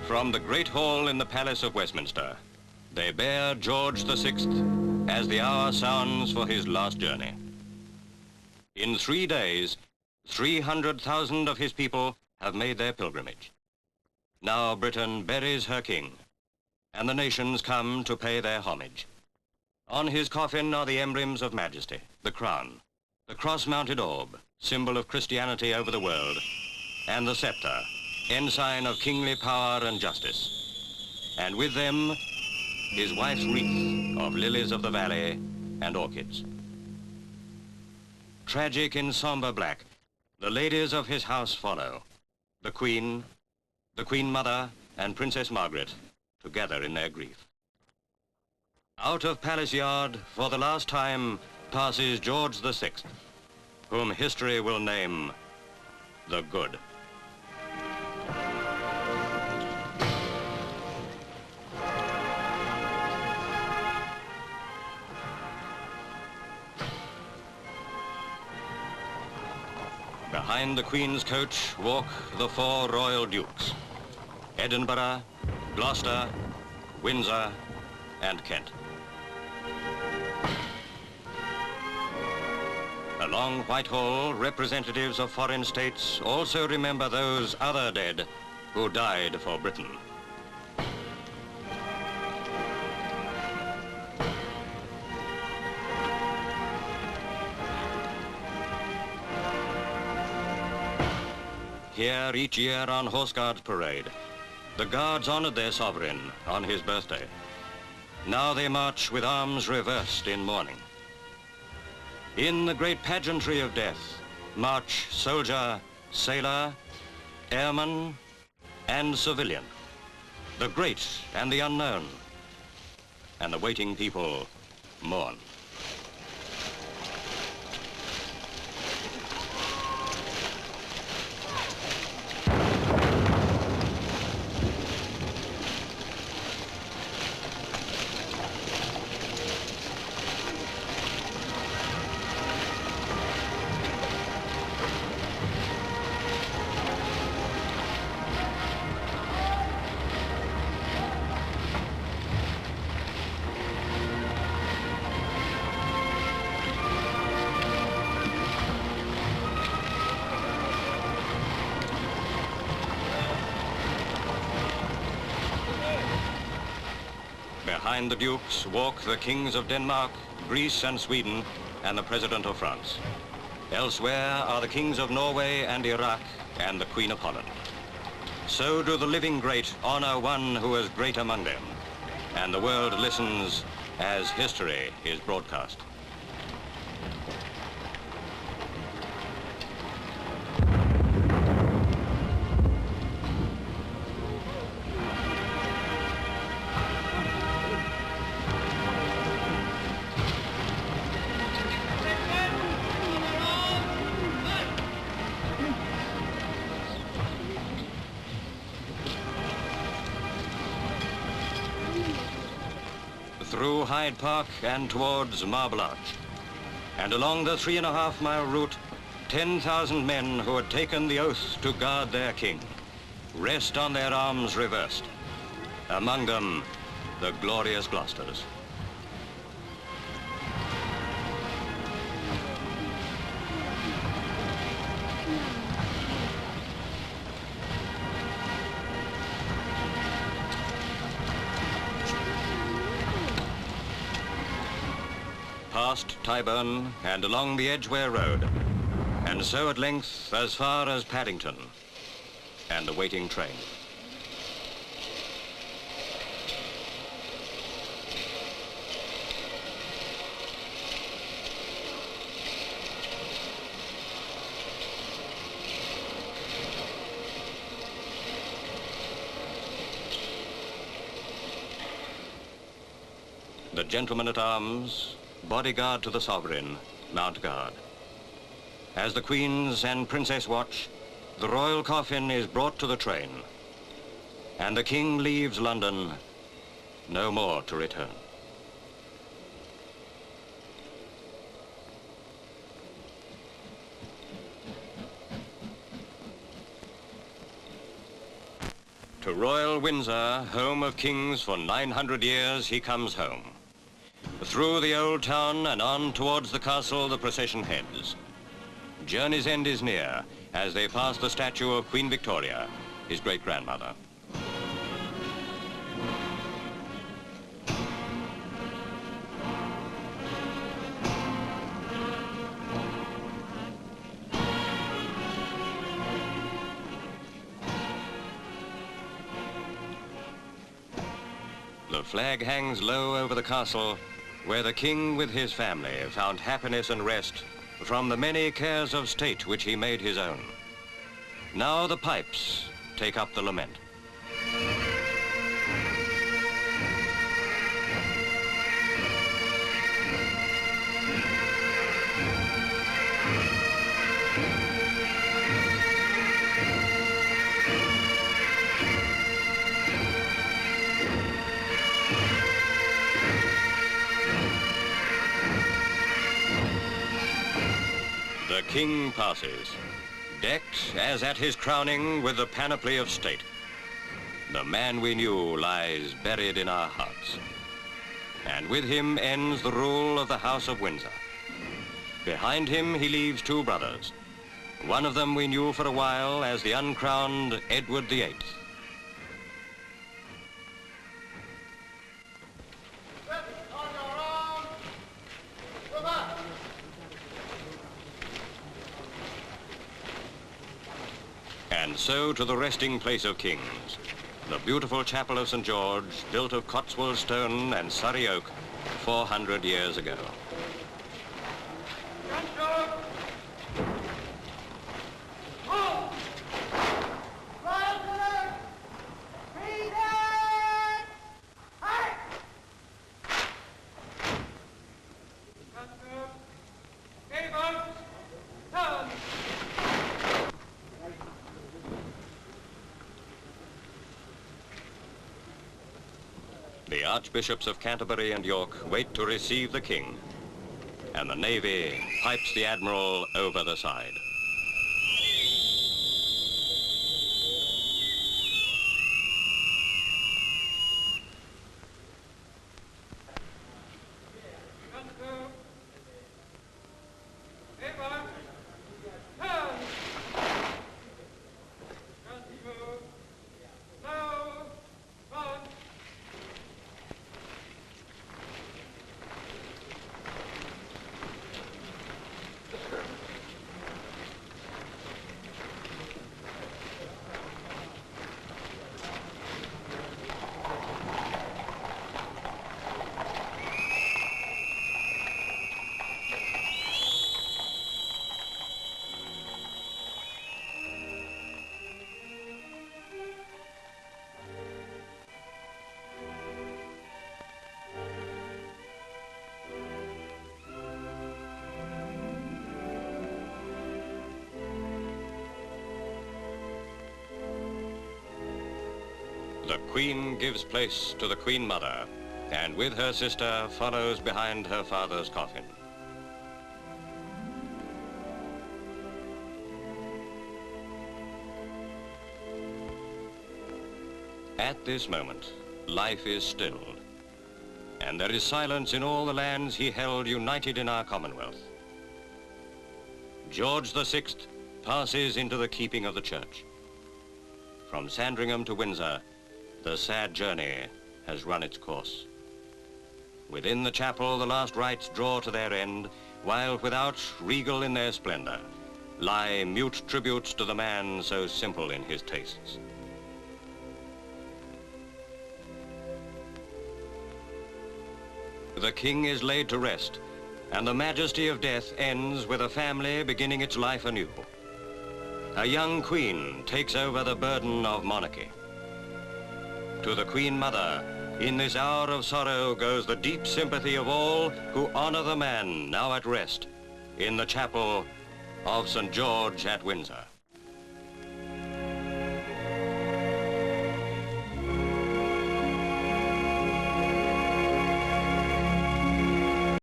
From the Great Hall in the Palace of Westminster, they bear George VI as the hour sounds for his last journey. In 3 days, 300,000 of his people have made their pilgrimage. Now Britain buries her king, and the nations come to pay their homage. On his coffin are the emblems of majesty, the crown, the cross-mounted orb, symbol of Christianity over the world, and the sceptre, ensign of kingly power and justice. And with them, his wife's wreath of lilies of the valley and orchids. Tragic in somber black, the ladies of his house follow. The Queen Mother, and Princess Margaret, together in their grief. Out of Palace Yard, for the last time, passes George VI, whom history will name the Good. Behind the Queen's coach walk the 4 royal dukes: Edinburgh, Gloucester, Windsor, and Kent. Along Whitehall, representatives of foreign states also remember those other dead who died for Britain. Here, each year on Horseguards Parade, the Guards honored their sovereign on his birthday. Now they march with arms reversed in mourning. In the great pageantry of death, march soldier, sailor, airman, and civilian, the great and the unknown, and the waiting people mourn. Behind the Dukes walk the Kings of Denmark, Greece and Sweden, and the President of France. Elsewhere are the Kings of Norway and Iraq and the Queen of Holland. So do the living great honor one who is great among them, and the world listens as history is broadcast. Through Hyde Park and towards Marble Arch. And along the 3.5-mile route, 10,000 men who had taken the oath to guard their king rest on their arms reversed. Among them, the glorious Gloucesters. Past Tyburn and along the Edgware Road, and so at length as far as Paddington and the waiting train. The gentlemen-at-arms, bodyguard to the sovereign, mount guard. As the Queens and Princess watch, the royal coffin is brought to the train, and the King leaves London, no more to return. To Royal Windsor, home of kings for 900 years, he comes home. Through the old town and on towards the castle, the procession heads. Journey's end is near as they pass the statue of Queen Victoria, his great-grandmother. The flag hangs low over the castle, where the king with his family found happiness and rest from the many cares of state which he made his own. Now the pipes take up the lament. The king passes, decked as at his crowning with the panoply of state. The man we knew lies buried in our hearts. And with him ends the rule of the House of Windsor. Behind him he leaves two brothers. One of them we knew for a while as the uncrowned Edward VIII. And so to the resting place of kings, the beautiful chapel of St. George, built of Cotswold stone and Surrey oak 400 years ago. The Archbishops of Canterbury and York wait to receive the king, and the navy pipes the admiral over the side. The Queen gives place to the Queen Mother, and with her sister follows behind her father's coffin. At this moment, life is stilled, and there is silence in all the lands he held united in our Commonwealth. George VI passes into the keeping of the Church. From Sandringham to Windsor, the sad journey has run its course. Within the chapel, the last rites draw to their end, while without, regal in their splendor, lie mute tributes to the man so simple in his tastes. The king is laid to rest, and the majesty of death ends with a family beginning its life anew. A young queen takes over the burden of monarchy. To the Queen Mother, in this hour of sorrow goes the deep sympathy of all who honor the man now at rest in the chapel of St. George at Windsor.